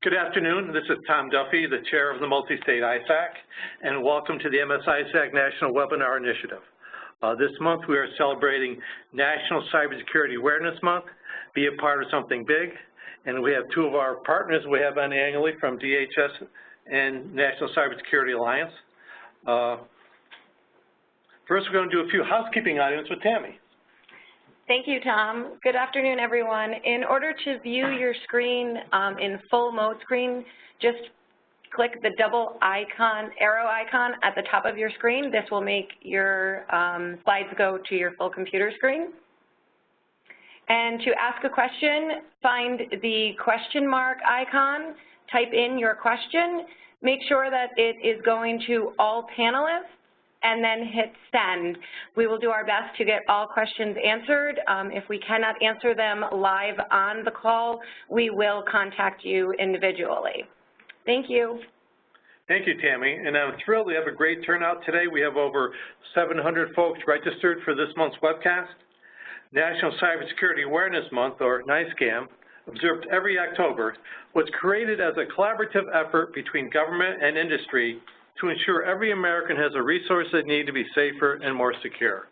Good afternoon. This is Tom Duffy, the chair of the Multi-State ISAC, and welcome to the MS-ISAC National Webinar Initiative. This month we are celebrating National Cybersecurity Awareness Month, Be a Part of Something Big, and we have two of our partners we have on annually from DHS and National Cybersecurity Alliance. First, we're going to do a few housekeeping items with Tammy. Thank you, Tom. Good afternoon, everyone. In order to view your screen in full mode screen, just click the double arrow icon at the top of your screen. This will make your slides go to your full computer screen. And to ask a question, find the question mark icon, type in your question, make sure that it is going to all panelists, and then hit send. We will do our best to get all questions answered. If we cannot answer them live on the call, we will contact you individually. Thank you. Thank you, Tammy. And I'm thrilled we have a great turnout today. We have over 700 folks registered for this month's webcast. National Cybersecurity Awareness Month, or NICECAM, observed every October, was created as a collaborative effort between government and industry to ensure every American has the resources they need to be safer and more secure.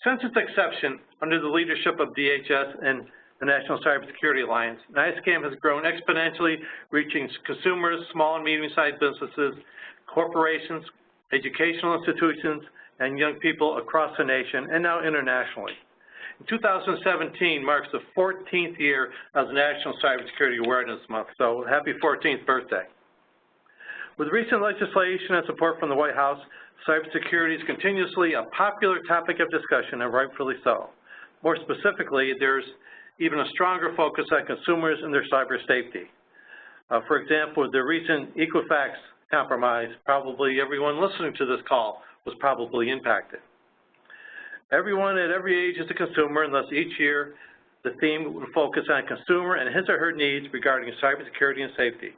Since its inception, under the leadership of DHS and the National Cybersecurity Alliance, NICECAM has grown exponentially, reaching consumers, small and medium-sized businesses, corporations, educational institutions, and young people across the nation, and now internationally. In 2017 marks the 14th year of the National Cybersecurity Awareness Month, so happy 14th birthday. With recent legislation and support from the White House, cybersecurity is continuously a popular topic of discussion, and rightfully so. More specifically, there's even a stronger focus on consumers and their cyber safety. For example, the recent Equifax compromise, probably everyone listening to this call was probably impacted. Everyone at every age is a consumer, and thus each year the theme will focus on consumer and his or her needs regarding cybersecurity and safety.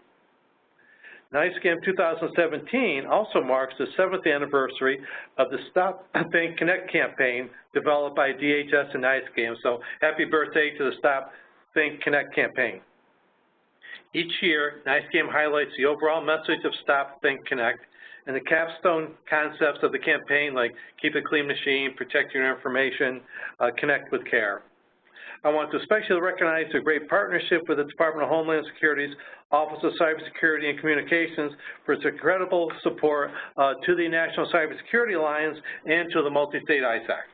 NICECAM 2017 also marks the 7th anniversary of the Stop, Think, Connect campaign developed by DHS and NICECAM. So happy birthday to the Stop, Think, Connect campaign. Each year, NICECAM highlights the overall message of Stop, Think, Connect, and the capstone concepts of the campaign like keep a clean machine, protect your information, connect with care. I want to especially recognize the great partnership with the Department of Homeland Security's Office of Cybersecurity and Communications for its incredible support to the National Cybersecurity Alliance and to the Multi-State ISAC.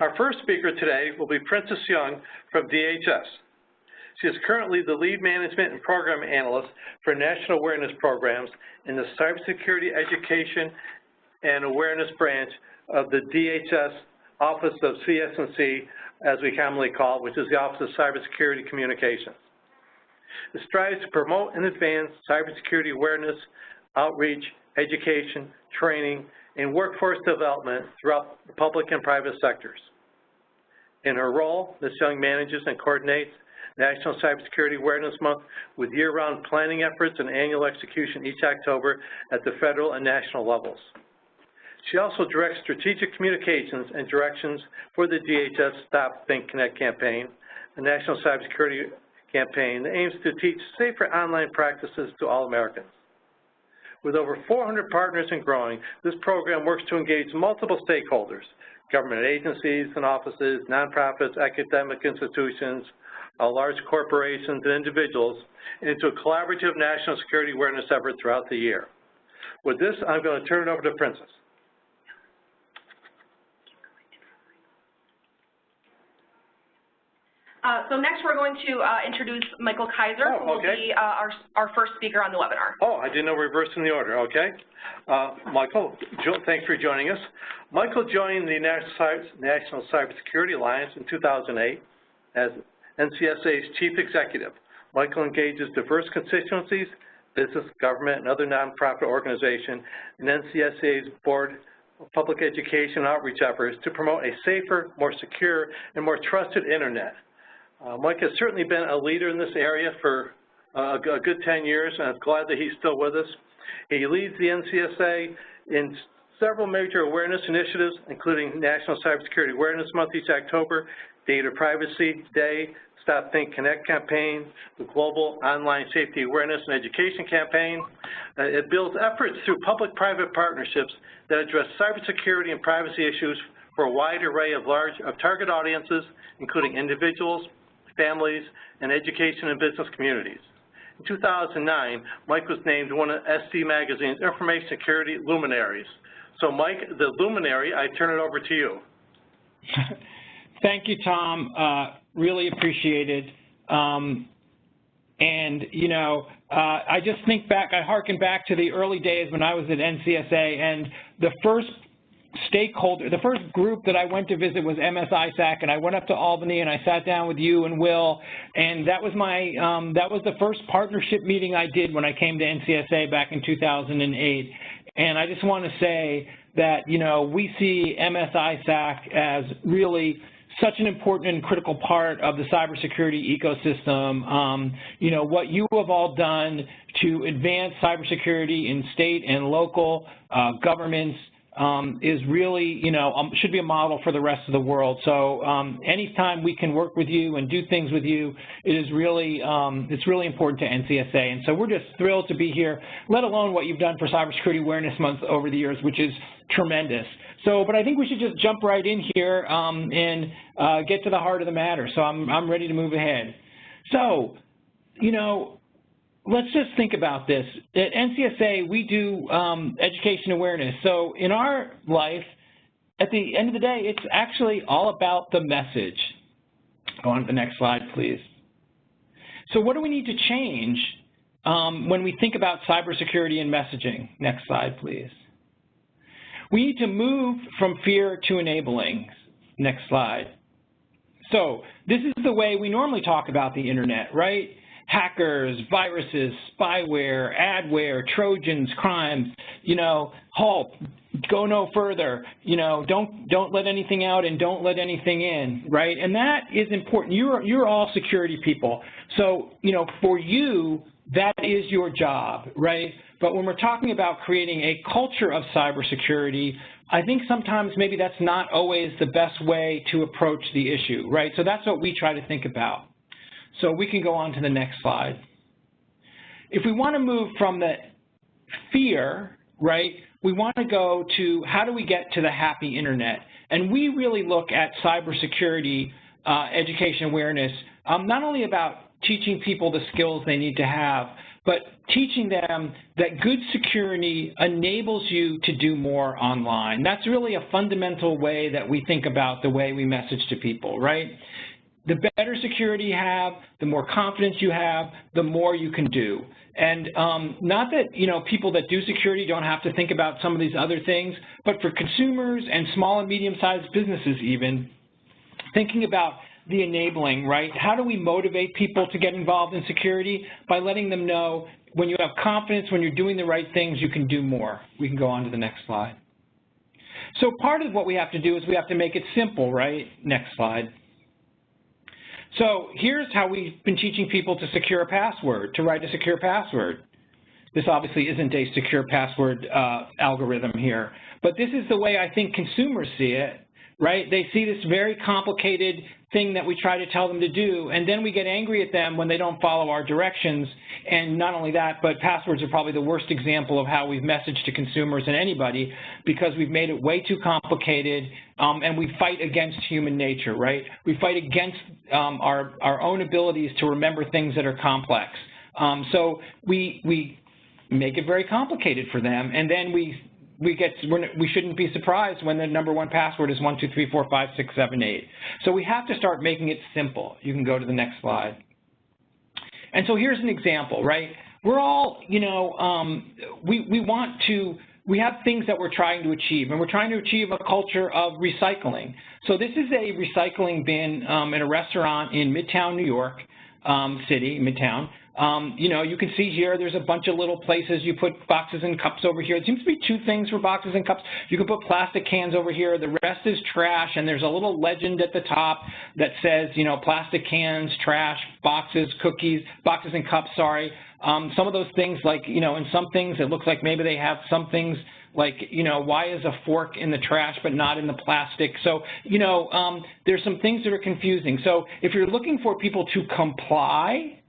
Our first speaker today will be Princess Young from DHS. She is currently the lead management and program analyst for national awareness programs in the Cybersecurity Education and Awareness branch of the DHS Office of CS&C, as we commonly call it, which is the Office of Cybersecurity Communications. It strives to promote and advance cybersecurity awareness, outreach, education, training, and workforce development throughout the public and private sectors. In her role, Ms. Young manages and coordinates National Cybersecurity Awareness Month with year-round planning efforts and annual execution each October at the federal and national levels. She also directs strategic communications and directions for the DHS Stop, Think, Connect campaign, a national cybersecurity campaign that aims to teach safer online practices to all Americans. With over 400 partners and growing, this program works to engage multiple stakeholders, government agencies and offices, nonprofits, academic institutions, large corporations and individuals into a collaborative national security awareness effort throughout the year. With this, I'm going to turn it over to Princess. So next we're going to introduce Michael Kaiser, who will be our first speaker on the webinar. Oh, I didn't know we were reversing the order. Okay. Michael, thanks for joining us. Michael joined the National Cybersecurity Alliance in 2008 as NCSA's chief executive. Michael engages diverse constituencies, business, government, and other nonprofit organizations, and NCSA's board of public education outreach efforts to promote a safer, more secure, and more trusted internet. Mike has certainly been a leader in this area for a good 10 years, and I'm glad that he's still with us. He leads the NCSA in several major awareness initiatives, including National Cybersecurity Awareness Month each October, Data Privacy Day, Stop, Think, Connect campaign, the Global Online Safety Awareness and Education campaign. It builds efforts through public-private partnerships that address cybersecurity and privacy issues for a wide array of target audiences, including individuals, families, and education and business communities. In 2009, Mike was named one of SC Magazine's Information Security Luminaries. So Mike, the luminary, I turn it over to you. Thank you, Tom. Really appreciate it. And, you know, I just think back, I harken back to the early days when I was at NCSA, and the first stakeholder, the first group that I went to visit was MS-ISAC, and I went up to Albany and I sat down with you and Will, and that was my, that was the first partnership meeting I did when I came to NCSA back in 2008. And I just want to say that, you know, we see MS-ISAC as really such an important and critical part of the cybersecurity ecosystem. You know, what you have all done to advance cybersecurity in state and local governments is really, you know, should be a model for the rest of the world. So anytime we can work with you and do things with you, it is really, it's really important to NCSA. And so we're just thrilled to be here, let alone what you've done for Cybersecurity Awareness Month over the years, which is tremendous. So, but I think we should just jump right in here and get to the heart of the matter. So I'm ready to move ahead. So, you know, let's just think about this. At NCSA, we do education awareness. So in our life, at the end of the day, it's actually all about the message. Go on to the next slide, please. So what do we need to change when we think about cybersecurity and messaging? Next slide, please. We need to move from fear to enabling. Next slide. So this is the way we normally talk about the internet, right? Hackers, viruses, spyware, adware, Trojans, crimes, you know, halt, go no further, you know, don't let anything out and don't let anything in, right? And that is important. You're all security people. So, you know, for you, that is your job, right? But when we're talking about creating a culture of cybersecurity, I think sometimes maybe that's not always the best way to approach the issue, right? So that's what we try to think about. So we can go on to the next slide. If we want to move from the fear, right, we want to go to how do we get to the happy internet? And we really look at cybersecurity education awareness, not only about teaching people the skills they need to have, but teaching them that good security enables you to do more online. That's really a fundamental way that we think about the way we message to people, right? The better security you have, the more confidence you have, the more you can do. And not that, you know, people that do security don't have to think about some of these other things, but for consumers and small and medium-sized businesses even, thinking about the enabling, right? How do we motivate people to get involved in security? By letting them know when you have confidence, when you're doing the right things, you can do more. We can go on to the next slide. So part of what we have to do is we have to make it simple, right? Next slide. So here's how we've been teaching people to secure a password, to write a secure password. This obviously isn't a secure password algorithm here, but this is the way I think consumers see it, right? They see this very complicated thing that we try to tell them to do, and then we get angry at them when they don't follow our directions. And not only that, but passwords are probably the worst example of how we've messaged to consumers and anybody, because we've made it way too complicated, and we fight against human nature, right? We fight against our own abilities to remember things that are complex. So we make it very complicated for them, and then we shouldn't be surprised when the #1 password is 1 2 3 4 5 6 7 8. So we have to start making it simple. You can go to the next slide. And so here's an example, right? We're all, you know, we have things that we're trying to achieve, and we're trying to achieve a culture of recycling. So this is a recycling bin in a restaurant in Midtown New York City, Midtown. You know, you can see here there's a bunch of little places you put boxes and cups over here. It seems to be 2 things for boxes and cups. You can put plastic cans over here. The rest is trash, and there's a little legend at the top that says, you know, plastic cans, trash, boxes, cookies, boxes and cups, sorry. Some of those things, like, you know, in some things it looks like maybe they have some things like, you know, why is a fork in the trash but not in the plastic? So, you know, there's some things that are confusing. So if you're looking for people to comply,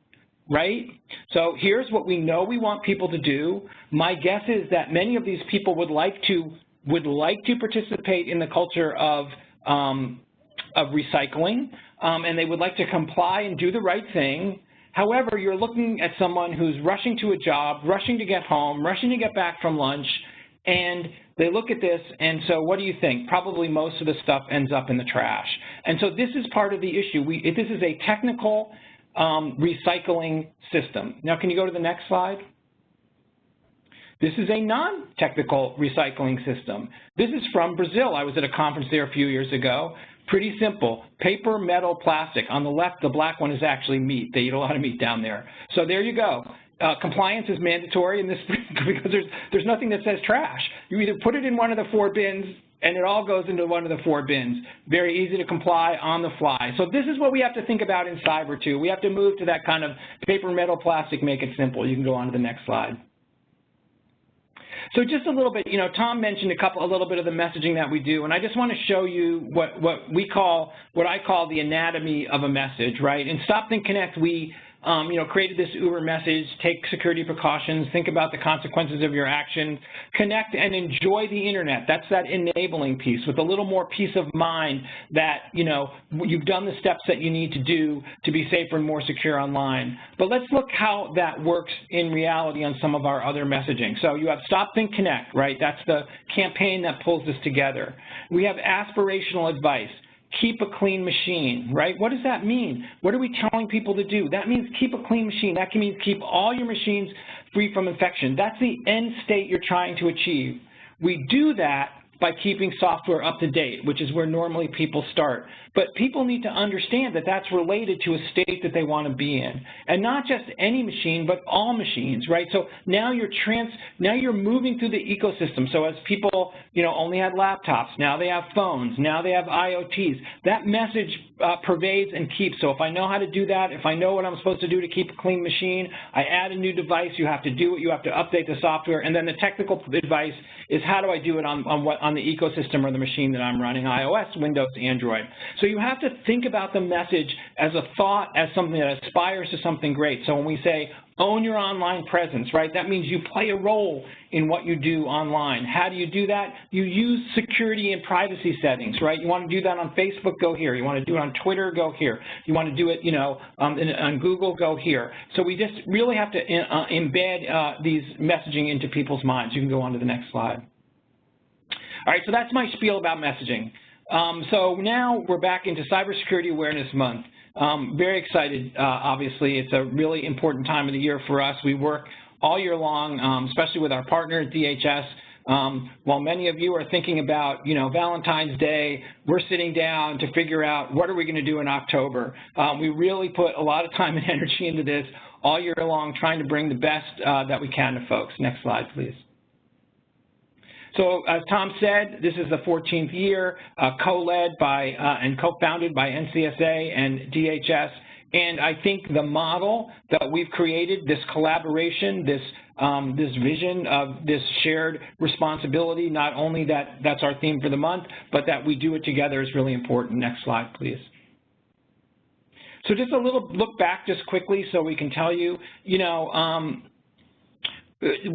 right? So here's what we know we want people to do. My guess is that many of these people would like to participate in the culture of recycling, and they would like to comply and do the right thing. However, you're looking at someone who's rushing to a job, rushing to get home, rushing to get back from lunch, and they look at this, and so what do you think? Probably most of the stuff ends up in the trash. And so this is part of the issue. This is a technical recycling system. Now, can you go to the next slide? This is a non-technical recycling system. This is from Brazil. I was at a conference there a few years ago. Pretty simple. Paper, metal, plastic. On the left, the black one is actually meat. They eat a lot of meat down there. So there you go. Compliance is mandatory in this because there's nothing that says trash. You either put it in one of the 4 bins and it all goes into one of the 4 bins. Very easy to comply on the fly. So this is what we have to think about in cyber too. We have to move to that kind of paper, metal, plastic, make it simple. You can go on to the next slide. So just a little bit, you know, Tom mentioned a little bit of the messaging that we do, and I just want to show you what I call the anatomy of a message, right? In Stop, Think, Connect, we you know, created this Uber message: take security precautions, think about the consequences of your actions, connect and enjoy the internet. That's that enabling piece with a little more peace of mind that, you know, you've done the steps that you need to do to be safer and more secure online. But let's look how that works in reality on some of our other messaging. So you have Stop, Think, Connect, right? That's the campaign that pulls this together. We have aspirational advice. Keep a clean machine, right? What does that mean? What are we telling people to do? That means keep a clean machine. That means keep all your machines free from infection. That's the end state you're trying to achieve. We do that by keeping software up to date, which is where normally people start. But people need to understand that that's related to a state that they want to be in. And not just any machine, but all machines, right? So now you're moving through the ecosystem. So as people, you know, only had laptops, now they have phones, now they have IoTs. That message pervades and keeps. So if I know how to do that, if I know what I'm supposed to do to keep a clean machine, I add a new device, you have to do it, you have to update the software, and then the technical advice is how do I do it on the ecosystem or the machine that I'm running, iOS, Windows, Android. So you have to think about the message as a thought, as something that aspires to something great. So when we say own your online presence, right, that means you play a role in what you do online. How do you do that? You use security and privacy settings, right? You want to do that on Facebook, go here. You want to do it on Twitter, go here. You want to do it, you know, on Google, go here. So we just really have to embed these messaging into people's minds. You can go on to the next slide. All right, so that's my spiel about messaging. So now we're back into Cybersecurity Awareness Month. Very excited, obviously. It's a really important time of the year for us. We work all year long, especially with our partner at DHS. While many of you are thinking about, you know, Valentine's Day, we're sitting down to figure out what are we going to do in October. We really put a lot of time and energy into this all year long, trying to bring the best that we can to folks. Next slide, please. So as Tom said, this is the 14th year, co-led by and co-founded by NCSA and DHS. And I think the model that we've created, this collaboration, this vision of this shared responsibility, not only that's our theme for the month, but that we do it together is really important. Next slide, please. So just a little look back just quickly so we can tell you, you know,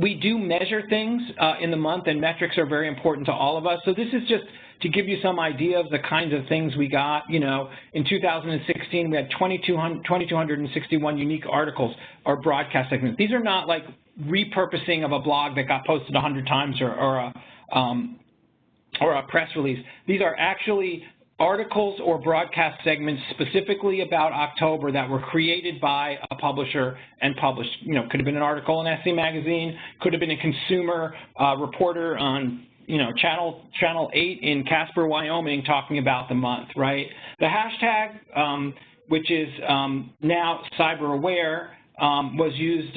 we do measure things in the month, and metrics are very important to all of us. So this is just to give you some idea of the kinds of things we got. You know, in 2016, we had 2,261 unique articles or broadcast segments. These are not like repurposing of a blog that got posted 100 times or a press release. These are actually articles or broadcast segments specifically about October that were created by a publisher and published. You know, could have been an article in SC Magazine, could have been a consumer reporter on, you know, Channel 8 in Casper, Wyoming, talking about the month, right? The hashtag, which is now cyber aware, was used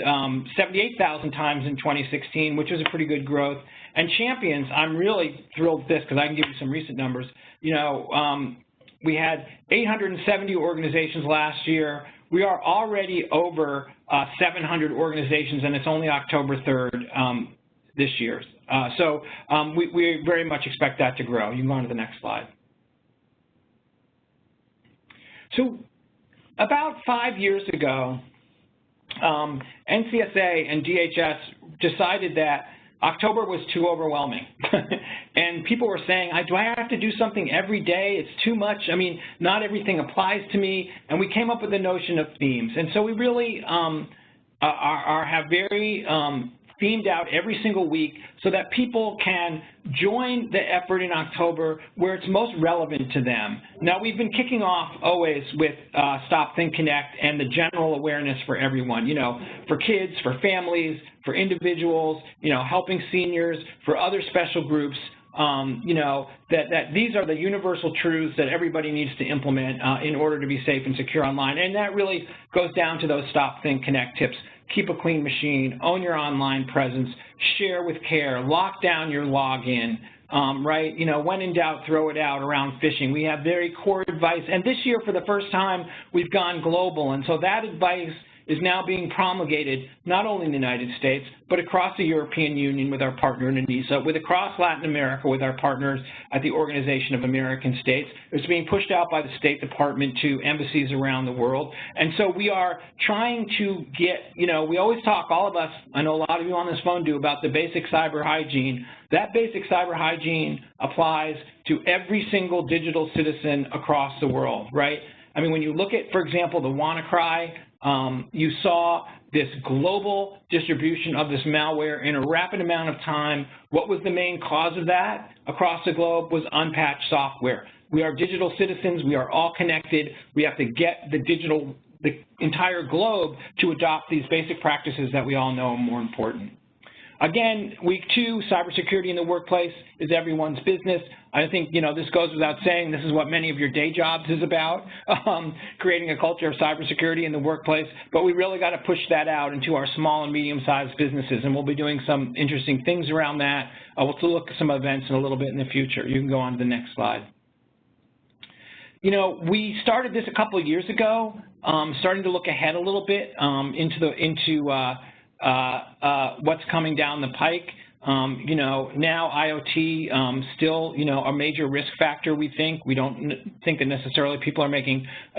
78,000 times in 2016, which is a pretty good growth. And champions, I'm really thrilled with this because I can give you some recent numbers. You know, we had 870 organizations last year. we are already over 700 organizations, and it's only October 3rd this year. So we very much expect that to grow. You can go on to the next slide. So about 5 years ago, NCSA and DHS decided that October was too overwhelming. And people were saying, do I have to do something every day? It's too much. I mean, not everything applies to me. And we came up with the notion of themes. And so we really have very themed out every single week so that people can join the effort in October where it's most relevant to them. Now, we've been kicking off always with Stop, Think, Connect and the general awareness for everyone, for kids, for families, for individuals, helping seniors, for other special groups, that these are the universal truths that everybody needs to implement in order to be safe and secure online. And that really goes down to those Stop, Think, Connect tips. Keep a clean machine, own your online presence, share with care, lock down your login, right? When in doubt, throw it out around phishing. We have very core advice. And this year, for the first time, we've gone global. And so that advice is now being promulgated not only in the United States, but across the European Union with our partner in ANISA, with across Latin America with our partners at the Organization of American States. It's being pushed out by the State Department to embassies around the world. And so we are trying to get, we always talk, all of us, I know a lot of you on this phone do, about the basic cyber hygiene. That basic cyber hygiene applies to every single digital citizen across the world, right? I mean, when you look at, for example, the WannaCry, you saw this global distribution of this malware in a rapid amount of time. What was the main cause of that across the globe was unpatched software. We are digital citizens. We are all connected. We have to get the entire globe to adopt these basic practices that we all know are more important. Again, week 2, cybersecurity in the workplace is everyone's business. I think, this goes without saying. This is what many of your day jobs is about, creating a culture of cybersecurity in the workplace. But we really got to push that out into our small and medium-sized businesses, and we'll be doing some interesting things around that. We'll look at some events in a little bit in the future. You can go on to the next slide. We started this a couple of years ago, starting to look ahead a little bit into what's coming down the pike. Now IoT still, a major risk factor, we think. We don't think that necessarily people are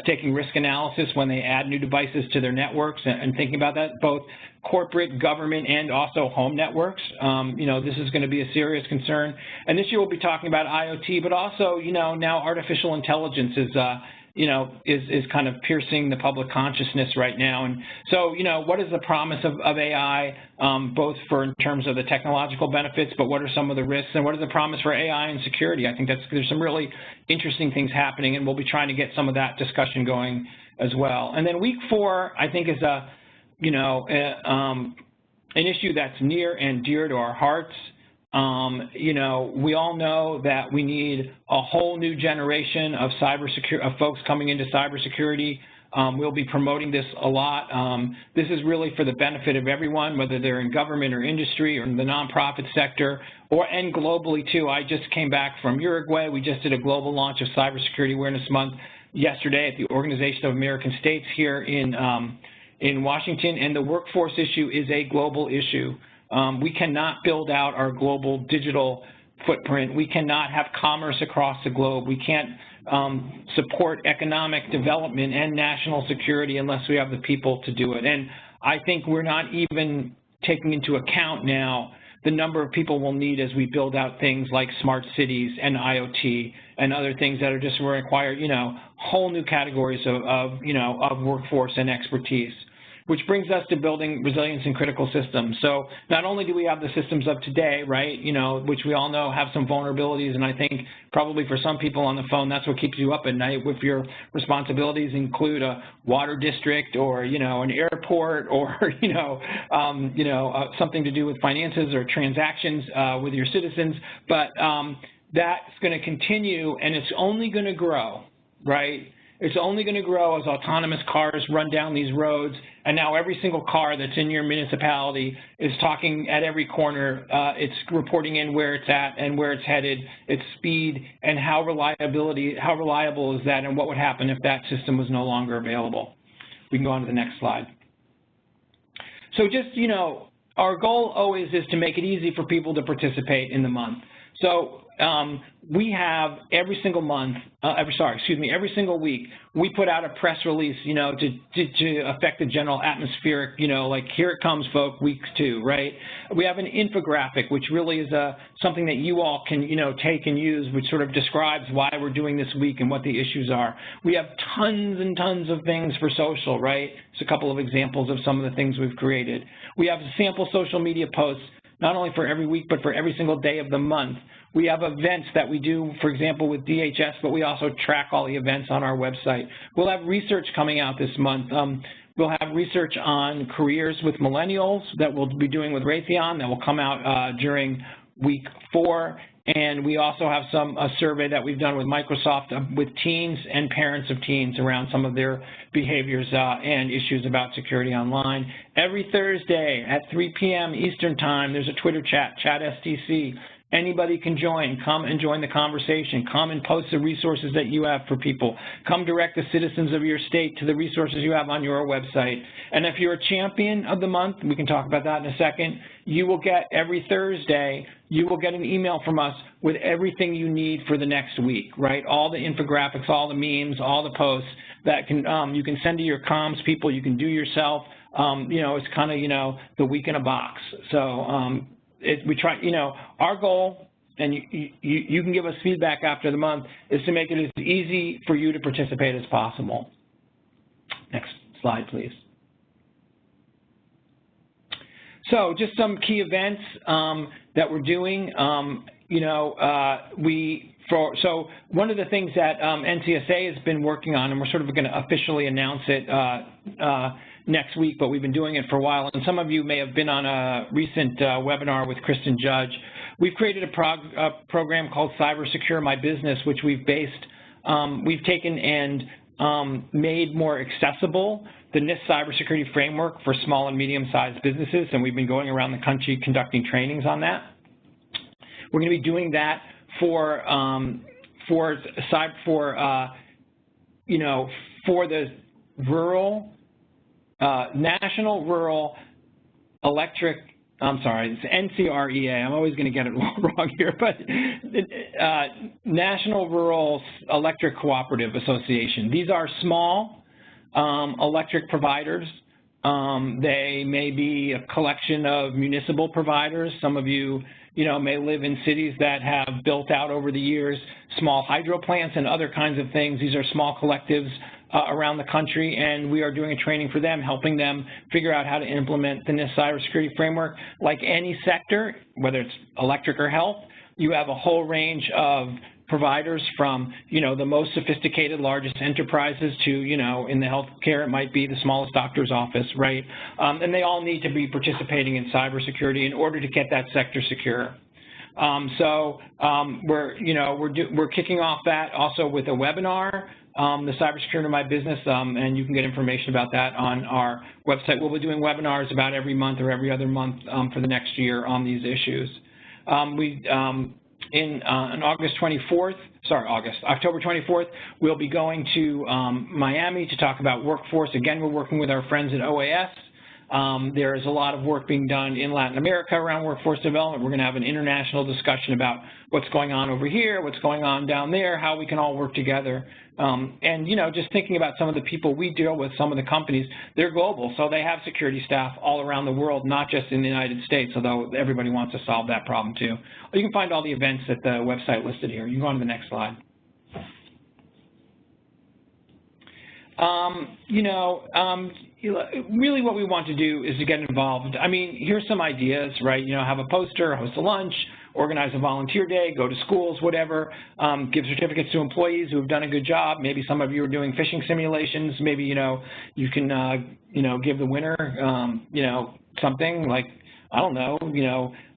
taking risk analysis when they add new devices to their networks and thinking about that, both corporate, government, and also home networks. This is going to be a serious concern. And this year we'll be talking about IoT, but also, now artificial intelligence is kind of piercing the public consciousness right now. And so, what is the promise of AI, both in terms of the technological benefits, but what are some of the risks, and what is the promise for AI and security? I think there's some really interesting things happening, and we'll be trying to get some of that discussion going as well. And then week 4, I think, is an issue that's near and dear to our hearts. We all know that we need a whole new generation of folks coming into cybersecurity. We'll be promoting this a lot. This is really for the benefit of everyone, whether they're in government or industry or in the nonprofit sector, and globally too. I just came back from Uruguay. We just did a global launch of Cybersecurity Awareness Month yesterday at the Organization of American States here in Washington, and the workforce issue is a global issue. We cannot build out our global digital footprint. We cannot have commerce across the globe. We can't support economic development and national security unless we have the people to do it. And I think we're not even taking into account now the number of people we'll need as we build out things like smart cities and IoT and other things that are just require, whole new categories of workforce and expertise. Which brings us to building resilience in critical systems. So not only do we have the systems of today, right, which we all know have some vulnerabilities, and I think probably for some people on the phone, that's what keeps you up at night if your responsibilities include a water district or, an airport or, something to do with finances or transactions with your citizens. But that's going to continue, and it's only going to grow, right? It's only going to grow as autonomous cars run down these roads, and now every single car that's in your municipality is talking at every corner. It's reporting in where it's at and where it's headed, its speed, and how reliable is that, and what would happen if that system was no longer available. We can go on to the next slide. So just, you know, our goal always is to make it easy for people to participate in the month. So we have every single month, every single week, we put out a press release, you know, to affect the general atmospheric, you know, like here it comes, folks, week 2, right? We have an infographic, which really is something that you all can, you know, take and use, which sort of describes why we're doing this week and what the issues are. We have tons and tons of things for social, right? It's a couple of examples of some of the things we've created. We have sample social media posts, not only for every week, but for every single day of the month. We have events that we do, for example, with DHS, but we also track all the events on our website. We'll have research coming out this month. We'll have research on careers with millennials that we'll be doing with Raytheon that will come out during week 4. And we also have a survey that we've done with Microsoft with teens and parents of teens around some of their behaviors and issues about security online. Every Thursday at 3 p.m. Eastern Time, there's a Twitter chat, Chat STC. Anybody can join. Come and join the conversation. Come and post the resources that you have for people. Come direct the citizens of your state to the resources you have on your website. And if you're a champion of the month, we can talk about that in a second, you will get every Thursday, you will get an email from us with everything you need for the next week, right? All the infographics, all the memes, all the posts that can you can send to your comms people, you can do yourself. You know, it's kind of, you know, the week in a box. So we try, you know, our goal, and you can give us feedback after the month, is to make it as easy for you to participate as possible. Next slide, please. So just some key events that we're doing. You know, so one of the things that NCSA has been working on, and we're sort of going to officially announce it next week, but we've been doing it for a while, and some of you may have been on a recent webinar with Kristen Judge. We've created a program called Cybersecurity My Business, which we've taken and made more accessible the NIST cybersecurity framework for small and medium-sized businesses, and we've been going around the country conducting trainings on that. We're going to be doing that for the rural, National Rural Electric, I'm sorry, it's NCREA, I'm always going to get it wrong here, but National Rural Electric Cooperative Association. These are small electric providers. They may be a collection of municipal providers. Some of you, may live in cities that have built out over the years small hydro plants and other kinds of things. These are small collectives around the country, and we are doing a training for them, helping them figure out how to implement the NIST cybersecurity framework. Like any sector, whether it's electric or health, you have a whole range of providers from, the most sophisticated, largest enterprises to, in the healthcare, it might be the smallest doctor's office, right? And they all need to be participating in cybersecurity in order to get that sector secure. We're kicking off that also with a webinar, the Cybersecurity My Business, and you can get information about that on our website. We'll be doing webinars about every month or every other month for the next year on these issues. On October 24th, we'll be going to Miami to talk about workforce. Again, we're working with our friends at OAS. There is a lot of work being done in Latin America around workforce development. We're going to have an international discussion about what's going on over here, what's going on down there, how we can all work together. And, just thinking about some of the people we deal with, some of the companies, they're global. So they have security staff all around the world, not just in the United States, although everybody wants to solve that problem too. You can find all the events at the website listed here. You can go on to the next slide. Really what we want to do is to get involved. I mean, here's some ideas, right? Have a poster, host a lunch, organize a volunteer day, go to schools, whatever, give certificates to employees who have done a good job. Maybe some of you are doing phishing simulations. Maybe, you can, give the winner, something like, I don't know,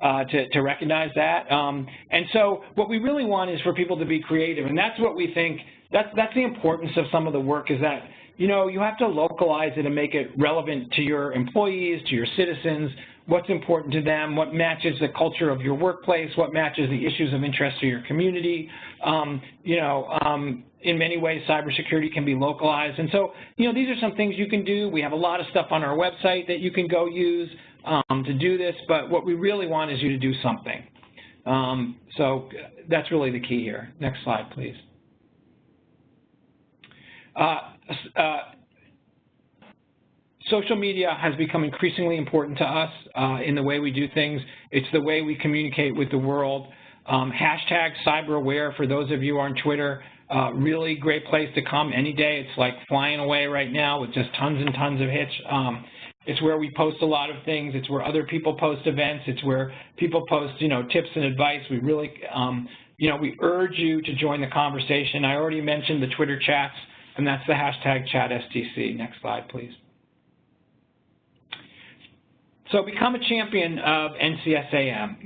to recognize that. And so what we really want is for people to be creative, and that's what we think, that's the importance of some of the work, is that, you have to localize it and make it relevant to your employees, to your citizens. what's important to them, what matches the culture of your workplace, what matches the issues of interest to your community. In many ways, cybersecurity can be localized. And so, these are some things you can do. We have a lot of stuff on our website that you can go use to do this, but what we really want is you to do something. So that's really the key here. Next slide, please. Social media has become increasingly important to us in the way we do things. It's the way we communicate with the world. Hashtag CyberAware for those of you on Twitter, really great place to come any day. It's like flying away right now with just tons and tons of hits. It's where we post a lot of things. It's where other people post events. It's where people post, tips and advice. We really, we urge you to join the conversation. I already mentioned the Twitter chats, and that's the hashtag ChatSTC. Next slide, please. So become a champion of NCSAM.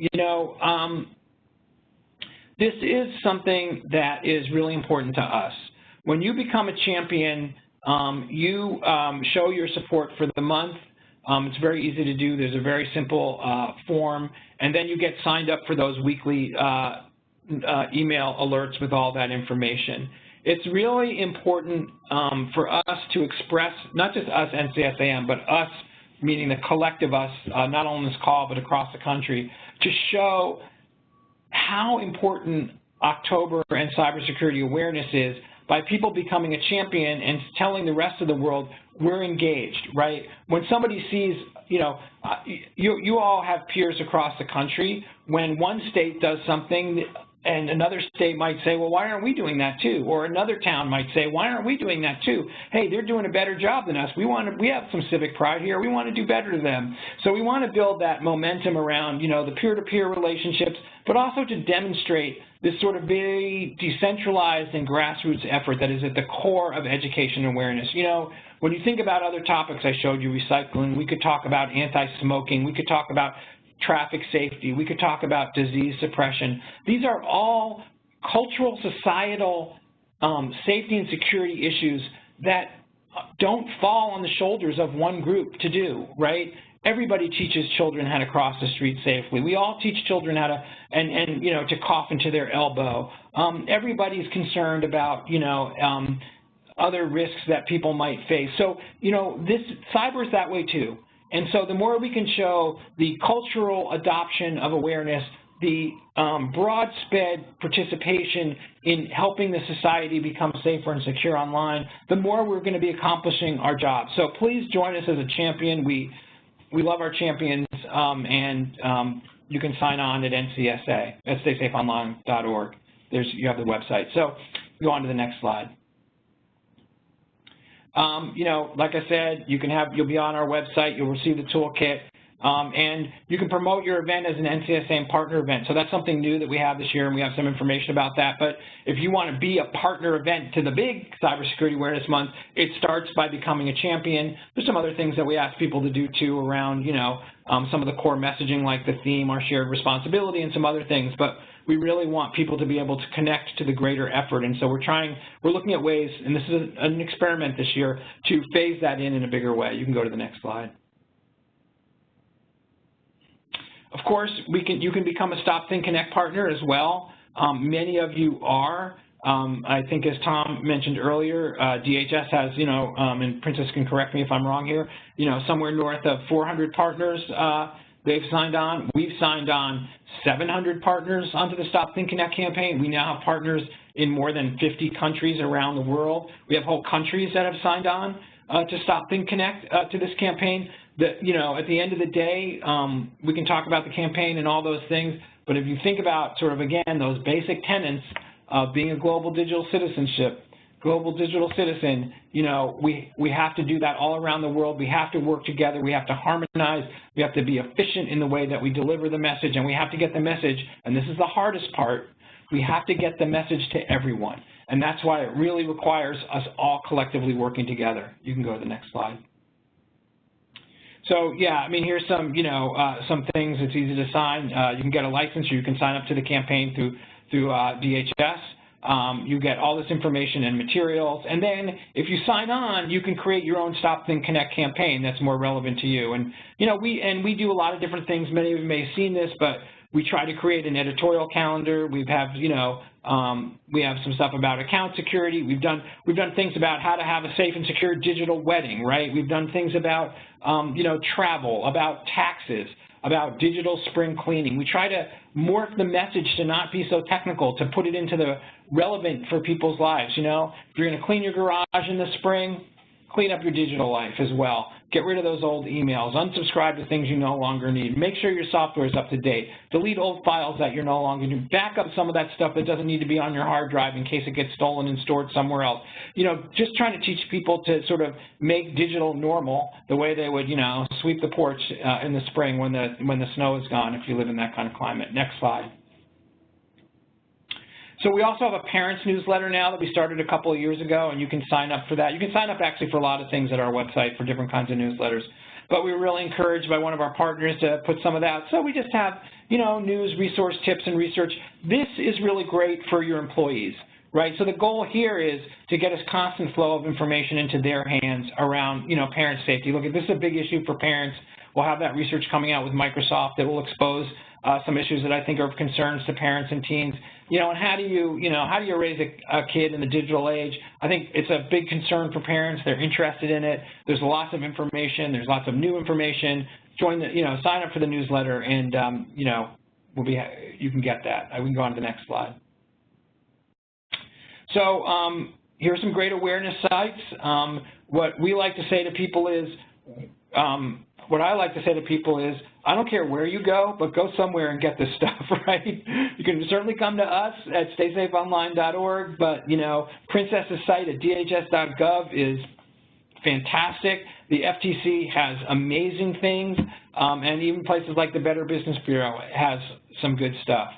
This is something that is really important to us. When you become a champion, you show your support for the month. It's very easy to do. There's a very simple form, and then you get signed up for those weekly email alerts with all that information. It's really important for us to express, not just us, NCSAM, but us, meaning the collective us, not only on this call, but across the country, to show how important October and cybersecurity awareness is by people becoming a champion and telling the rest of the world we're engaged, right? When somebody sees, you all have peers across the country. When one state does something and another state might say, well, why aren't we doing that too? Or another town might say, why aren't we doing that too? Hey, they're doing a better job than us. We have some civic pride here. We want to do better to them. So we want to build that momentum around, the peer-to-peer relationships, but also to demonstrate this sort of very decentralized and grassroots effort that is at the core of education awareness. When you think about other topics I showed you, recycling, we could talk about anti-smoking, we could talk about traffic safety, we could talk about disease suppression. These are all cultural, societal safety and security issues that don't fall on the shoulders of one group to do, right? Everybody teaches children how to cross the street safely. We all teach children how to, to cough into their elbow. Everybody's concerned about, other risks that people might face. So, cyber is that way too. And so the more we can show the cultural adoption of awareness, the broad-spread participation in helping the society become safer and secure online, the more we're going to be accomplishing our job. So please join us as a champion. We love our champions, and you can sign on at NCSA, at staysafeonline.org. You have the website. So go on to the next slide. Like I said, you'll be on our website, you'll receive the toolkit, and you can promote your event as an NCSAM partner event. So that's something new that we have this year, and we have some information about that. But if you want to be a partner event to the big Cybersecurity Awareness Month, it starts by becoming a champion. There's some other things that we ask people to do too around, some of the core messaging like the theme, our shared responsibility, and some other things. But we really want people to be able to connect to the greater effort. And so we're looking at ways, and this is an experiment this year, to phase that in a bigger way. You can go to the next slide. Of course, you can become a Stop, Think, Connect partner as well. Many of you are. I think as Tom mentioned earlier, DHS has, and Princess can correct me if I'm wrong here, somewhere north of 400 partners they've signed on. We've signed on 700 partners onto the Stop, Think, Connect campaign. We now have partners in more than 50 countries around the world. We have whole countries that have signed on to Stop, Think, Connect to this campaign. At the end of the day, we can talk about the campaign and all those things, but if you think about sort of, again, those basic tenets of being a global digital citizen, we have to do that all around the world. We have to work together. We have to harmonize. We have to be efficient in the way that we deliver the message, and we have to get the message, and this is the hardest part, we have to get the message to everyone. And that's why it really requires us all collectively working together. You can go to the next slide. So, yeah, here's some, some things. It's easy to sign. You can get a license, or you can sign up to the campaign through DHS. You get all this information and materials. And then if you sign on, you can create your own Stop, Think, Connect campaign that's more relevant to you. And, you know, we do a lot of different things. Many of you may have seen this, but we try to create an editorial calendar. We have, you know, we have some stuff about account security. We've done things about how to have a safe and secure digital wedding, right? We've done things about, you know, travel, about taxes, about digital spring cleaning. We try to morph the message to not be so technical, to put it into the relevant for people's lives, you know? If you're going to clean your garage in the spring, clean up your digital life as well. Get rid of those old emails. Unsubscribe to things you no longer need. Make sure your software is up to date. Delete old files that you're no longer doing. Back up some of that stuff that doesn't need to be on your hard drive in case it gets stolen and stored somewhere else. You know, just trying to teach people to sort of make digital normal the way they would, you know, sweep the porch in the spring when the snow is gone if you live in that kind of climate. Next slide. So we also have a parents newsletter now that we started a couple of years ago, and you can sign up for that. You can sign up actually for a lot of things at our website for different kinds of newsletters. But we were really encouraged by one of our partners to put some of that. So we just have, you know, news, resource tips, and research. This is really great for your employees, right? So the goal here is to get a constant flow of information into their hands around, you know, parent safety. Look, this is a big issue for parents. We'll have that research coming out with Microsoft that will expose some issues that I think are of concerns to parents and teens. You know, and how do you raise a kid in the digital age? I think it's a big concern for parents. They're interested in it. There's lots of information. There's lots of new information. Join the, you know, sign up for the newsletter, and you know, you can get that. We can go on to the next slide. So here's some great awareness sites. What we like to say to people is, what I like to say to people is, I don't care where you go, but go somewhere and get this stuff, right? You can certainly come to us at staysafeonline.org, but, you know, Princess's site at dhs.gov is fantastic. The FTC has amazing things, and even places like the Better Business Bureau has some good stuff.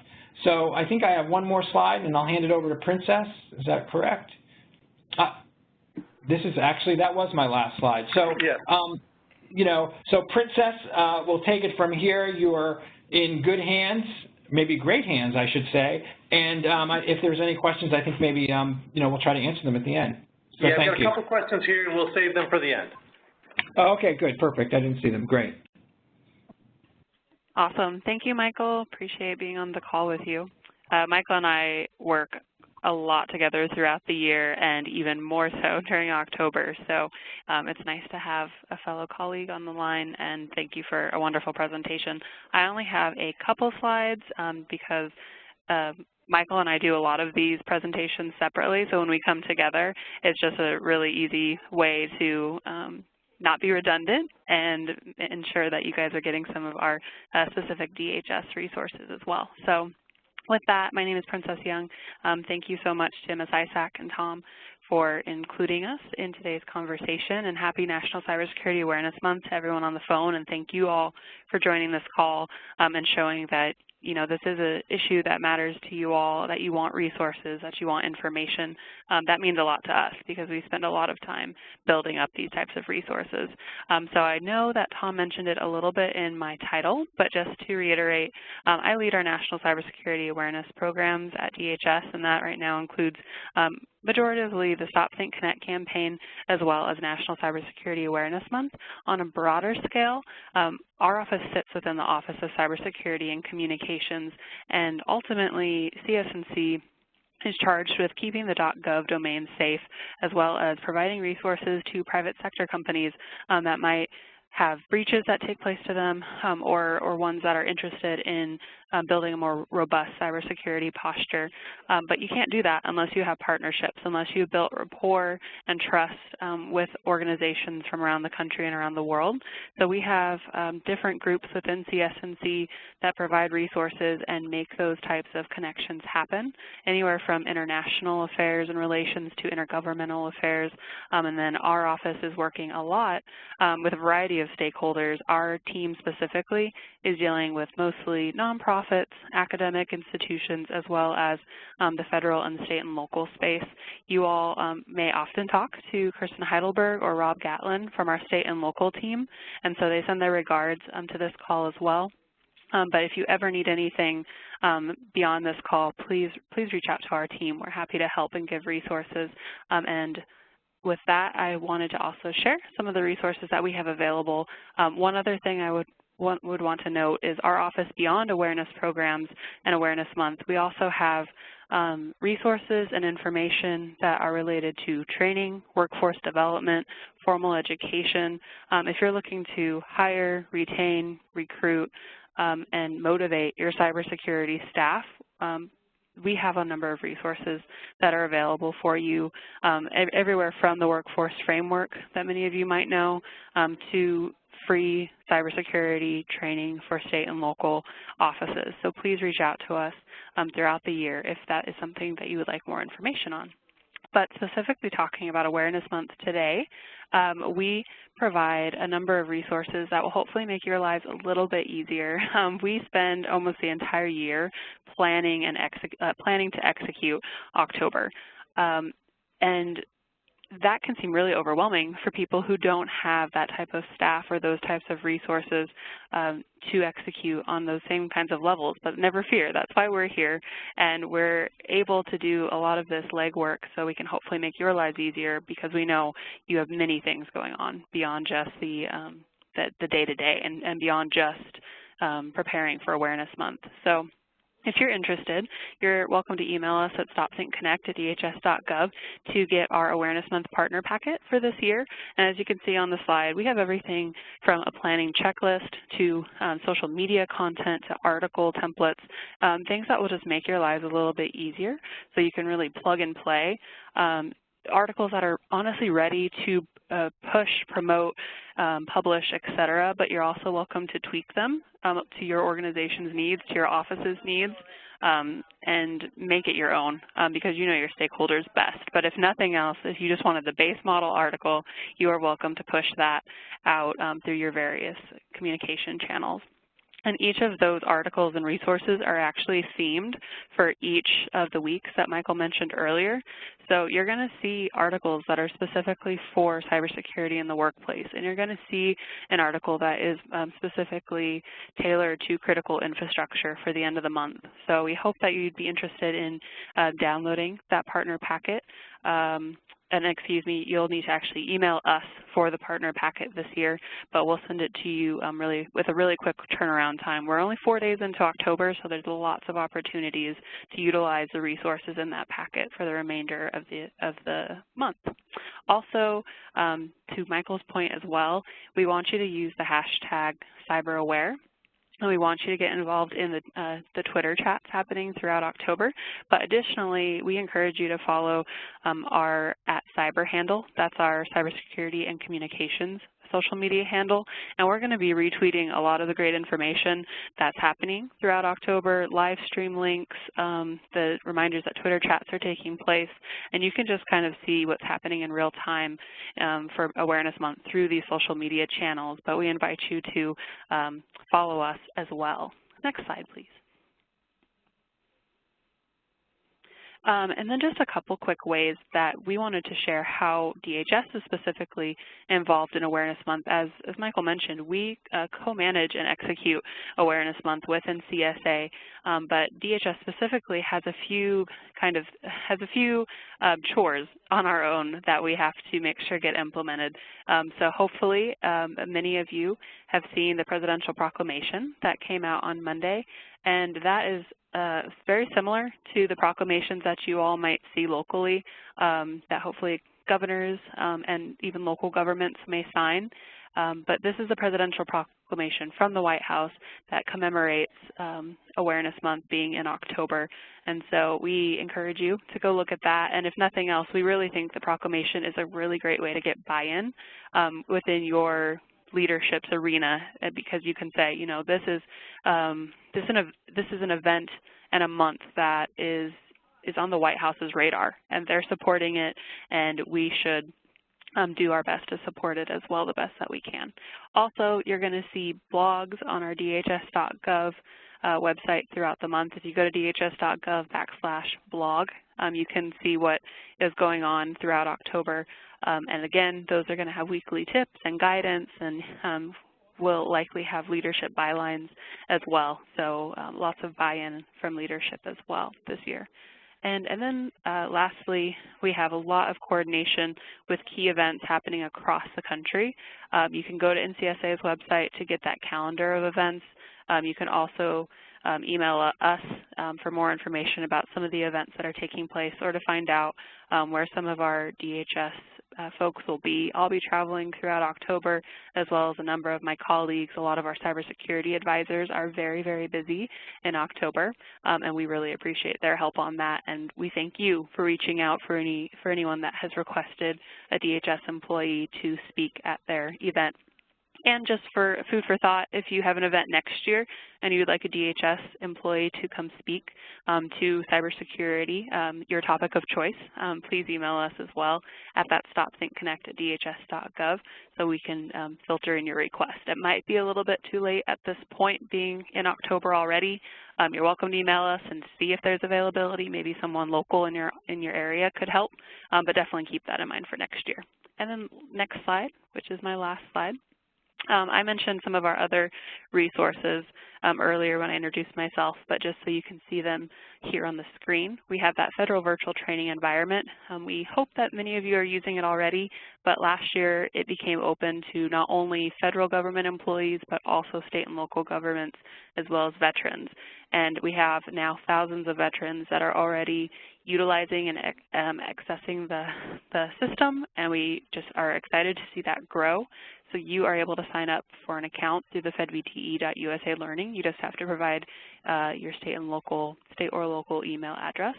So I think I have one more slide, and I'll hand it over to Princess. Is that correct? This is actually, that was my last slide. So, yeah. You know, so Princess will take it from here. You are in good hands, maybe great hands, I should say. And if there's any questions, I think maybe, you know, we'll try to answer them at the end. So yeah, I've got a couple questions here, and we'll save them for the end. Oh, okay, good, perfect. I didn't see them. Great. Awesome. Thank you, Michael. Appreciate being on the call with you. Michael and I work a lot together throughout the year, and even more so during October. So it's nice to have a fellow colleague on the line, and thank you for a wonderful presentation. I only have a couple slides because Michael and I do a lot of these presentations separately, so when we come together, it's just a really easy way to not be redundant and ensure that you guys are getting some of our specific DHS resources as well. So with that, my name is Princess Young. Thank you so much to MS-ISAC and Tom for including us in today's conversation, and happy National Cybersecurity Awareness Month to everyone on the phone, and thank you all for joining this call and showing that, you know, this is an issue that matters to you all, that you want resources, that you want information. That means a lot to us because we spend a lot of time building up these types of resources. So I know that Tom mentioned it a little bit in my title, but just to reiterate, I lead our National Cybersecurity Awareness programs at DHS, and that right now includes majoritively the Stop, Think, Connect campaign, as well as National Cybersecurity Awareness Month. On a broader scale, our office sits within the Office of Cybersecurity and Communications, and ultimately CS&C is charged with keeping the .gov domain safe, as well as providing resources to private sector companies that might have breaches that take place to them or ones that are interested in building a more robust cybersecurity posture. But you can't do that unless you have partnerships, unless you've built rapport and trust with organizations from around the country and around the world. So we have different groups within CS&C that provide resources and make those types of connections happen, anywhere from international affairs and relations to intergovernmental affairs. And then our office is working a lot with a variety of stakeholders. Our team specifically is dealing with mostly nonprofits, academic institutions, as well as the federal and state and local space. You all may often talk to Kristen Heidelberg or Rob Gatlin from our state and local team, and so they send their regards to this call as well. But if you ever need anything beyond this call, please reach out to our team. We're happy to help and give resources. And with that, I wanted to also share some of the resources that we have available. One other thing I would want to note is our office beyond awareness programs and Awareness Month. We also have resources and information that are related to training, workforce development, formal education. If you're looking to hire, retain, recruit, and motivate your cybersecurity staff, we have a number of resources that are available for you everywhere from the workforce framework that many of you might know to free cybersecurity training for state and local offices. So please reach out to us throughout the year if that is something that you would like more information on. But specifically talking about Awareness Month today, we provide a number of resources that will hopefully make your lives a little bit easier. We spend almost the entire year planning to execute October. And that can seem really overwhelming for people who don't have that type of staff or those types of resources to execute on those same kinds of levels. But never fear, that's why we're here, and we're able to do a lot of this legwork so we can hopefully make your lives easier, because we know you have many things going on beyond just the day-to-day and beyond just preparing for Awareness Month. So if you're interested, you're welcome to email us at stopthinkconnect@dhs.gov to get our Awareness Month partner packet for this year. And as you can see on the slide, we have everything from a planning checklist to social media content to article templates, things that will just make your lives a little bit easier so you can really plug and play. Articles that are honestly ready to push, promote, publish, etc., but you're also welcome to tweak them to your organization's needs, to your office's needs, and make it your own because you know your stakeholders best. But if nothing else, if you just wanted the base model article, you are welcome to push that out through your various communication channels. And each of those articles and resources are actually themed for each of the weeks that Michael mentioned earlier. So you're going to see articles that are specifically for cybersecurity in the workplace, and you're going to see an article that is specifically tailored to critical infrastructure for the end of the month. So we hope that you'd be interested in downloading that partner packet. And excuse me, you'll need to actually email us for the partner packet this year, but we'll send it to you with a really quick turnaround time. We're only 4 days into October, so there's lots of opportunities to utilize the resources in that packet for the remainder of the month. Also, to Michael's point as well, we want you to use the hashtag CyberAware. And we want you to get involved in the Twitter chats happening throughout October. But additionally, we encourage you to follow our @cyber handle. That's our cybersecurity and communications social media handle. And we're going to be retweeting a lot of the great information that's happening throughout October, live stream links, the reminders that Twitter chats are taking place. And you can just kind of see what's happening in real time for Awareness Month through these social media channels. But we invite you to follow us as well. Next slide, please. And then just a couple quick ways that we wanted to share how DHS is specifically involved in Awareness Month. As Michael mentioned, we co-manage and execute Awareness Month with NCSA, but DHS specifically has a few chores on our own that we have to make sure get implemented. So hopefully many of you have seen the presidential proclamation that came out on Monday, and that is very similar to the proclamations that you all might see locally that hopefully governors and even local governments may sign. But this is the presidential proclamation from the White House that commemorates Awareness Month being in October. And so we encourage you to go look at that. And if nothing else, we really think the proclamation is a really great way to get buy-in within your leadership's arena, because you can say, you know, this is an event and a month that is on the White House's radar, and they're supporting it, and we should do our best to support it as well, the best that we can. Also, you're going to see blogs on our dhs.gov website throughout the month. If you go to dhs.gov/blog, you can see what is going on throughout October. And again, those are going to have weekly tips and guidance and will likely have leadership bylines as well, so lots of buy-in from leadership as well this year. And then lastly, we have a lot of coordination with key events happening across the country. You can go to NCSA's website to get that calendar of events. You can also email us for more information about some of the events that are taking place, or to find out where some of our DHS folks will be. I'll be traveling throughout October, as well as a number of my colleagues. A lot of our cybersecurity advisors are very, very busy in October, and we really appreciate their help on that. And we thank you for reaching out for anyone that has requested a DHS employee to speak at their event. And just for food for thought, if you have an event next year and you would like a DHS employee to come speak to cybersecurity, your topic of choice, please email us as well at that stopthinkconnect@dhs.gov so we can filter in your request. It might be a little bit too late at this point, being in October already. You're welcome to email us and see if there's availability. Maybe someone local in your area could help, but definitely keep that in mind for next year. And then next slide, which is my last slide. I mentioned some of our other resources earlier when I introduced myself, but just so you can see them here on the screen. We have that federal virtual training environment. We hope that many of you are using it already, but last year it became open to not only federal government employees, but also state and local governments, as well as veterans. And we have now thousands of veterans that are already utilizing and accessing the system, and we just are excited to see that grow. So you are able to sign up for an account through the fedvte.usa learning. You just have to provide your state or local email address.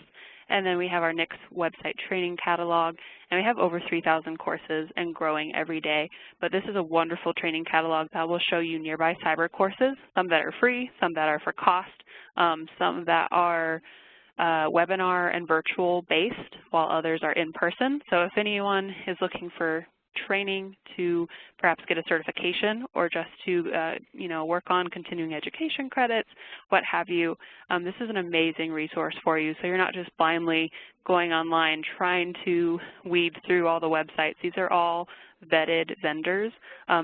And then we have our NICS website training catalog, and we have over 3,000 courses and growing every day. But this is a wonderful training catalog that will show you nearby cyber courses, some that are free, some that are for cost, some that are webinar and virtual based, while others are in person. So if anyone is looking for training to perhaps get a certification or just to work on continuing education credits, what have you, this is an amazing resource for you. So you're not just blindly going online trying to weed through all the websites. These are all vetted vendors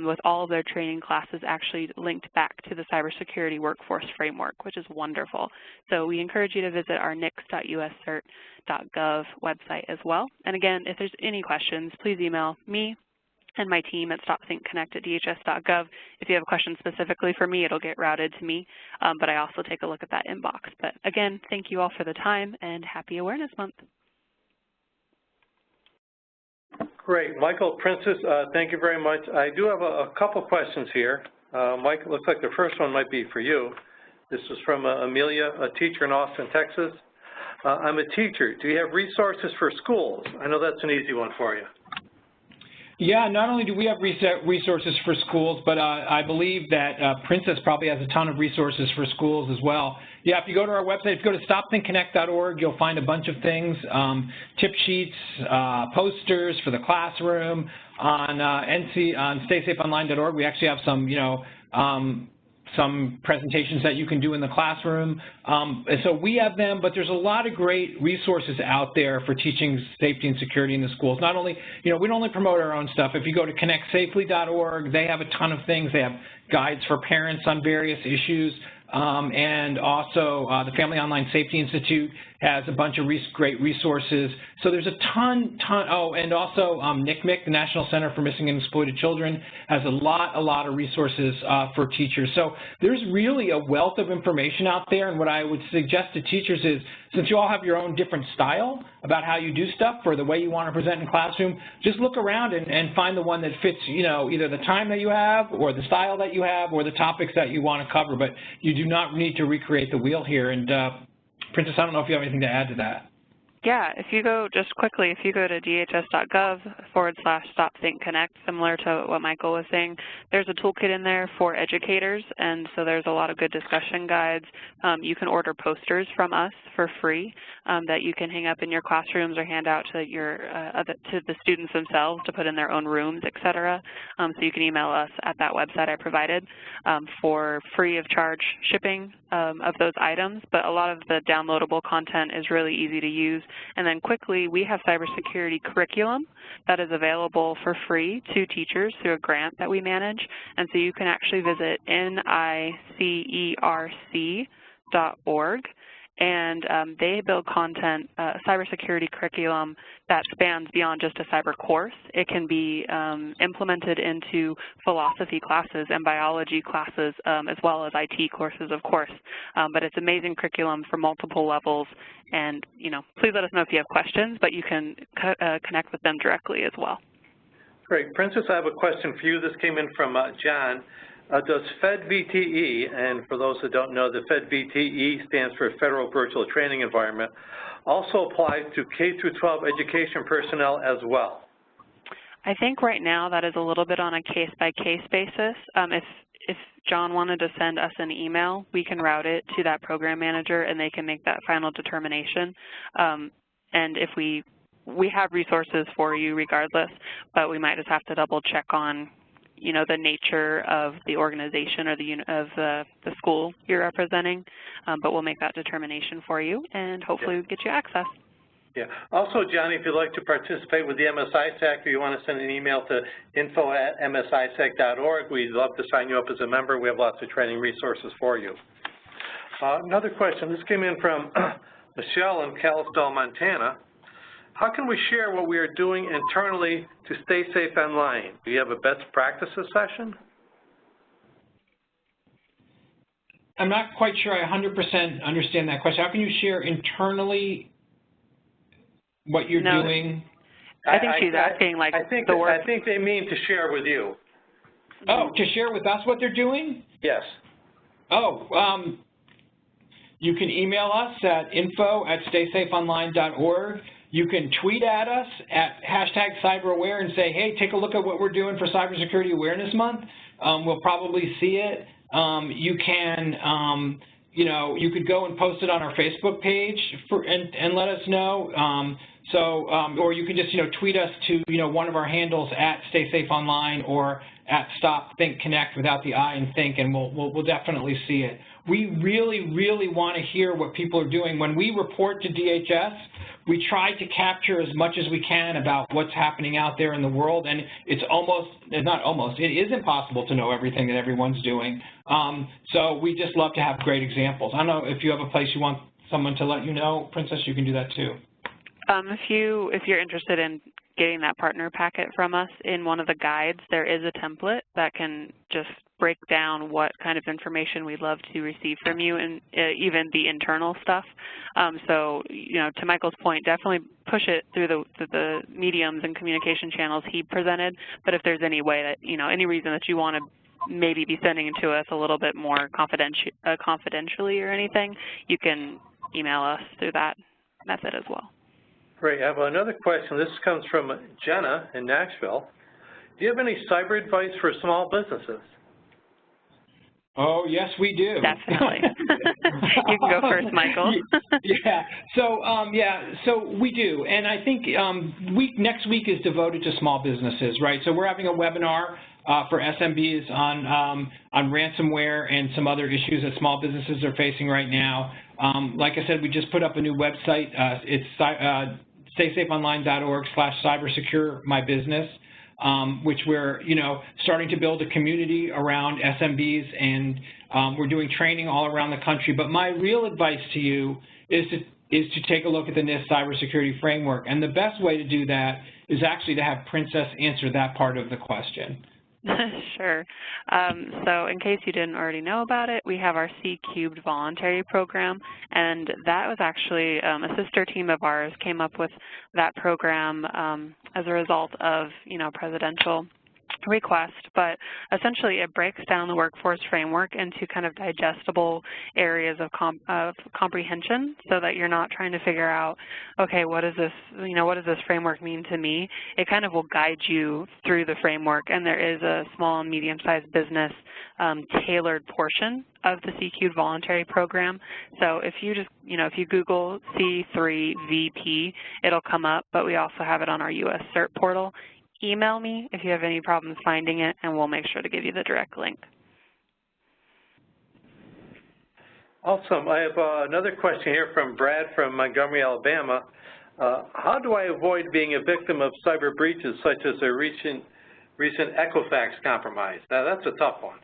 with all of their training classes actually linked back to the Cybersecurity Workforce Framework, which is wonderful. So we encourage you to visit our nics.uscert.gov website as well. And again, if there's any questions, please email me and my team at stopthinkconnect@dhs.gov. If you have a question specifically for me, it'll get routed to me, but I also take a look at that inbox. But again, thank you all for the time, and happy Awareness Month. Great. Michael, Princess, thank you very much. I do have a couple questions here. Mike, it looks like the first one might be for you. This is from Amelia, a teacher in Austin, Texas. I'm a teacher. Do you have resources for schools? I know that's an easy one for you. Yeah, not only do we have resources for schools, but I believe that Princess probably has a ton of resources for schools as well. Yeah, if you go to our website, if you go to stopthinkconnect.org, you'll find a bunch of things, tip sheets, posters for the classroom. On staysafeonline.org, we actually have some presentations that you can do in the classroom. And so we have them, but there's a lot of great resources out there for teaching safety and security in the schools. Not only, we don't only promote our own stuff. If you go to connectsafely.org, they have a ton of things. They have guides for parents on various issues. And also the Family Online Safety Institute has a bunch of great resources. So there's a ton, oh, and also NCMEC, the National Center for Missing and Exploited Children, has a lot of resources for teachers. So there's really a wealth of information out there, and what I would suggest to teachers is, since you all have your own different style about how you do stuff or the way you want to present in classroom, just look around and find the one that fits, either the time that you have or the style that you have or the topics that you want to cover, but you do not need to recreate the wheel here. And Princess, I don't know if you have anything to add to that. Yeah, if you go, just quickly, if you go to dhs.gov/stopthinkconnect, similar to what Michael was saying, there's a toolkit in there for educators, and so there's a lot of good discussion guides. You can order posters from us for free that you can hang up in your classrooms or hand out to to the students themselves to put in their own rooms, et cetera. So you can email us at that website I provided for free of charge shipping. of those items, but a lot of the downloadable content is really easy to use. And then quickly, we have cybersecurity curriculum that is available for free to teachers through a grant that we manage. And so you can actually visit NICERC.org, and they build content, cybersecurity curriculum that spans beyond just a cyber course. It can be implemented into philosophy classes and biology classes, as well as IT courses, of course. But it's amazing curriculum for multiple levels. And, you know, please let us know if you have questions, but you can connect with them directly as well. Great. Princess, I have a question for you. This came in from John. Does FedVTE, and for those that don't know, the FedVTE stands for Federal Virtual Training Environment, also apply to K-12 education personnel as well? I think right now that is a little bit on a case-by-case basis. If John wanted to send us an email, we can route it to that program manager and they can make that final determination. And if we have resources for you regardless, but we might just have to double check on, you know, the nature of the organization or the school you're representing, but we'll make that determination for you and hopefully get you access. Yeah. Also, Johnny, if you'd like to participate with the MS-ISAC or you want to send an email to info@msisac.org, we'd love to sign you up as a member. We have lots of training resources for you. Another question. This came in from Michelle in Kalispell, Montana. How can we share what we are doing internally to stay safe online? Do you have a best practices session? I'm not quite sure I 100% understand that question. How can you share internally what you're doing? I think she's asking like the work. I think they mean to share with you. Oh, to share with us what they're doing? Yes. Oh, you can email us at info@staysafeonline.org. You can tweet at us at #CyberAware and say, hey, take a look at what we're doing for Cybersecurity Awareness Month. We'll probably see it. You can, you could go and post it on our Facebook page and let us know. Or you can just, tweet us to, one of our handles at @StaySafeOnline or at @StopThinkConnect without the I in think, and we'll definitely see it. We really, really want to hear what people are doing. When we report to DHS, we try to capture as much as we can about what's happening out there in the world, and it is impossible to know everything that everyone's doing. So we just love to have great examples. I don't know if you have a place you want someone to let you know, Princess, you can do that too. If you're interested in getting that partner packet from us, in one of the guides, there is a template that can just break down what kind of information we'd love to receive from you, and even the internal stuff. So, to Michael's point, definitely push it through the mediums and communication channels he presented. But if there's any way that, any reason that you want to maybe be sending it to us a little bit more confidentially or anything, you can email us through that method as well. Great. I have another question. This comes from Jenna in Nashville. Do you have any cyber advice for small businesses? Oh, yes, we do. Definitely. You can go first, Michael. So we do. And I think next week is devoted to small businesses, right? So we're having a webinar for SMBs on ransomware and some other issues that small businesses are facing right now. Like I said, we just put up a new website. It's staysafeonline.org/cybersecuremybusiness. Which we're, starting to build a community around SMBs, and we're doing training all around the country. But my real advice to you is to take a look at the NIST cybersecurity framework. And the best way to do that is actually to have Princess answer that part of the question. Sure. So in case you didn't already know about it, we have our C-Cubed voluntary program, and that was actually a sister team of ours came up with that program as a result of, presidential request, but essentially it breaks down the workforce framework into kind of digestible areas of comprehension, so that you're not trying to figure out, okay, what does this framework mean to me? It kind of will guide you through the framework, and there is a small and medium-sized business tailored portion of the C-Cubed voluntary program. So if you just, if you Google C3VP, it'll come up, but we also have it on our US CERT portal. Email me if you have any problems finding it, and we'll make sure to give you the direct link. Awesome. I have another question here from Brad from Montgomery, Alabama. How do I avoid being a victim of cyber breaches such as a recent Equifax compromise? Now, that's a tough one.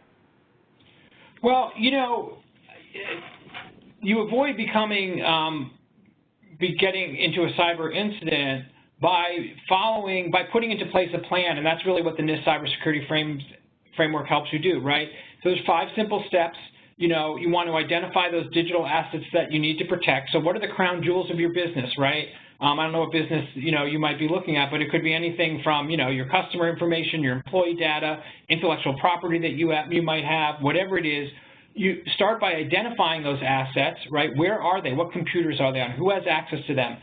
Well, you know, you avoid becoming, getting into a cyber incident by putting into place a plan, and that's really what the NIST Cybersecurity Framework helps you do, right? So there's 5 simple steps. You know, you want to identify those digital assets that you need to protect. So what are the crown jewels of your business, right? I don't know what business, you know, you might be looking at, but it could be anything from, you know, your customer information, your employee data, intellectual property that you might have, whatever it is. You start by identifying those assets, right? Where are they? What computers are they on? Who has access to them?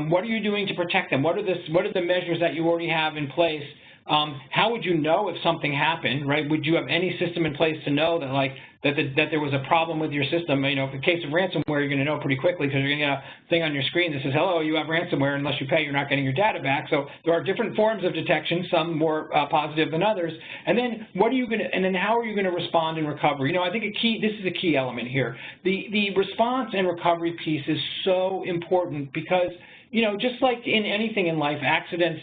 What are you doing to protect them? What are the measures that you already have in place? How would you know if something happened, right? Would you have any system in place to know that, like, that there was a problem with your system? You know, in the case of ransomware, you're going to know pretty quickly because you're going to get a thing on your screen that says, hello, you have ransomware. Unless you pay, you're not getting your data back. So there are different forms of detection, some more positive than others. And then how are you going to respond and recover? You know, I think this is a key element here. The response and recovery piece is so important because, you know, just like in anything in life, accidents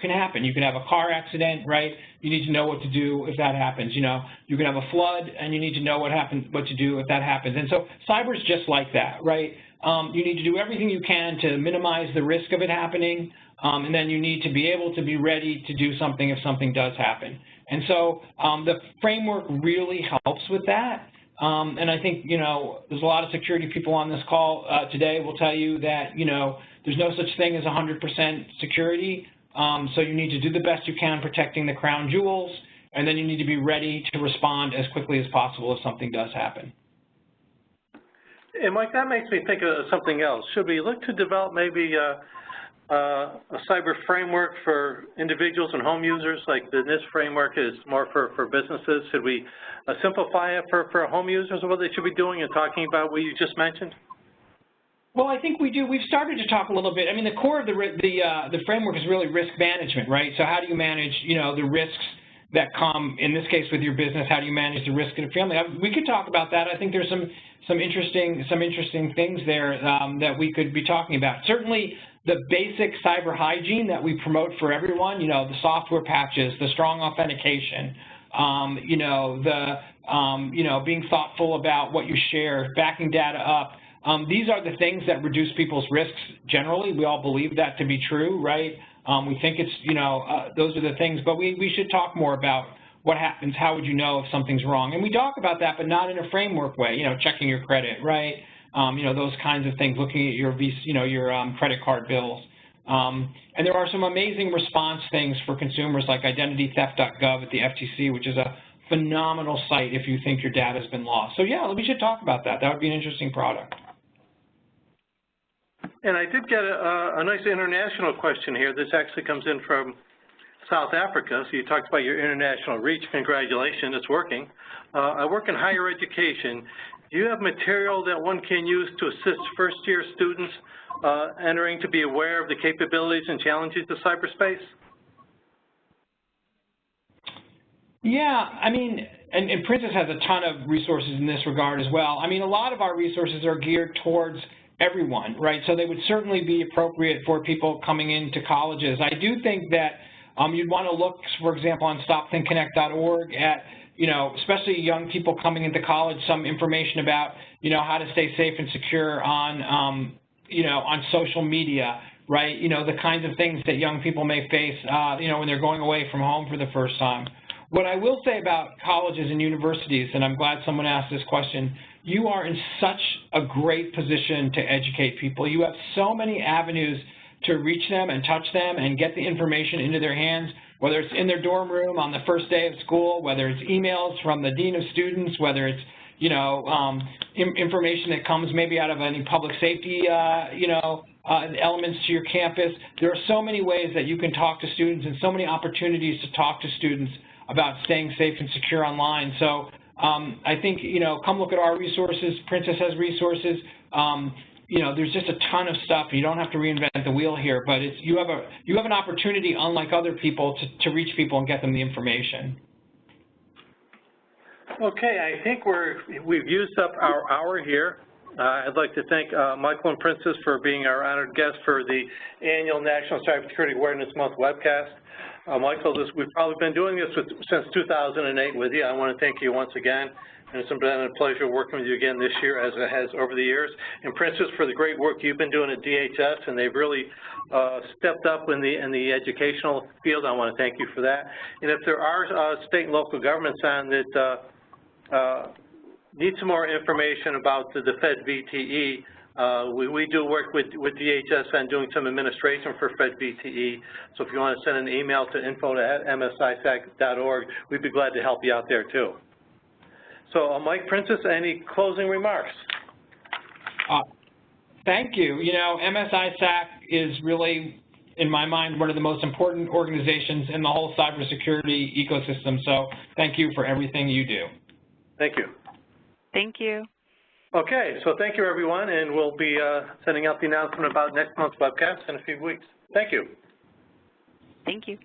can happen. You can have a car accident, right? You need to know what to do if that happens. You know, you can have a flood, and you need to know what to do if that happens. And so cyber is just like that, right? You need to do everything you can to minimize the risk of it happening, and then you need to be able to be ready to do something if something does happen. And so the framework really helps with that. And I think, you know, there's a lot of security people on this call today will tell you that, you know, there's no such thing as 100% security. So you need to do the best you can protecting the crown jewels, and then you need to be ready to respond as quickly as possible if something does happen. And Mike, that makes me think of something else. Should we look to develop maybe a cyber framework for individuals and home users, like the NIST framework is more for businesses? Should we simplify it for home users, or what they should be doing and talking about what you just mentioned? Well, I think we do. We've started to talk a little bit. I mean, the core of the framework is really risk management, right? So how do you manage, you know, the risks that come, in this case, with your business? How do you manage the risk in a family? We could talk about that. I think there's some interesting things there that we could be talking about. Certainly, the basic cyber hygiene that we promote for everyone, you know, the software patches, the strong authentication, you know, being thoughtful about what you share, backing data up. These are the things that reduce people's risks generally. We all believe that to be true, right? We think it's, you know, those are the things, but we should talk more about what happens, how would you know if something's wrong? And we talk about that, but not in a framework way, you know, checking your credit, right? You know, those kinds of things, looking at your, you know, your credit card bills. And there are some amazing response things for consumers like identitytheft.gov at the FTC, which is a phenomenal site if you think your data has been lost. So yeah, we should talk about that. That would be an interesting product. And I did get a nice international question here. This actually comes in from South Africa. So you talked about your international reach. Congratulations, it's working. I work in higher education. Do you have material that one can use to assist first-year students entering to be aware of the capabilities and challenges of cyberspace? Yeah, I mean, and Princess has a ton of resources in this regard as well. I mean, a lot of our resources are geared towards everyone, right? So they would certainly be appropriate for people coming into colleges. I do think that you'd want to look, for example, on stopthinkconnect.org at, you know, especially young people coming into college, some information about, you know, how to stay safe and secure on, you know, on social media, right? You know, the kinds of things that young people may face, you know, when they're going away from home for the first time. What I will say about colleges and universities, and I'm glad someone asked this question, you are in such a great position to educate people. You have so many avenues to reach them and touch them and get the information into their hands, whether it's in their dorm room on the first day of school, whether it's emails from the dean of students, whether it's, you know, information that comes maybe out of any public safety, you know, elements to your campus. There are so many ways that you can talk to students and so many opportunities to talk to students about staying safe and secure online. So I think, you know, come look at our resources. Princess has resources. You know, there's just a ton of stuff. You don't have to reinvent the wheel here, but it's, you have an opportunity, unlike other people, to reach people and get them the information. Okay, I think we've used up our hour here. I'd like to thank Michael and Princess for being our honored guests for the annual National Cybersecurity Awareness Month webcast. Michael, we've probably been doing this since 2008 with you. I want to thank you once again, and it's been a pleasure working with you again this year as it has over the years. And Princess, for the great work you've been doing at DHS, and they've really stepped up in the educational field. I want to thank you for that. And if there are state and local governments on that need some more information about the Fed VTE, we do work with DHS on doing some administration for Fed VTE. So if you want to send an email to info@ms-isac.org, we'd be glad to help you out there too. So Mike, Princess, any closing remarks? Thank you. You know, MS-ISAC is really, in my mind, one of the most important organizations in the whole cybersecurity ecosystem. So thank you for everything you do. Thank you. Thank you. Okay, so thank you, everyone, and we'll be sending out the announcement about next month's webcast in a few weeks. Thank you. Thank you.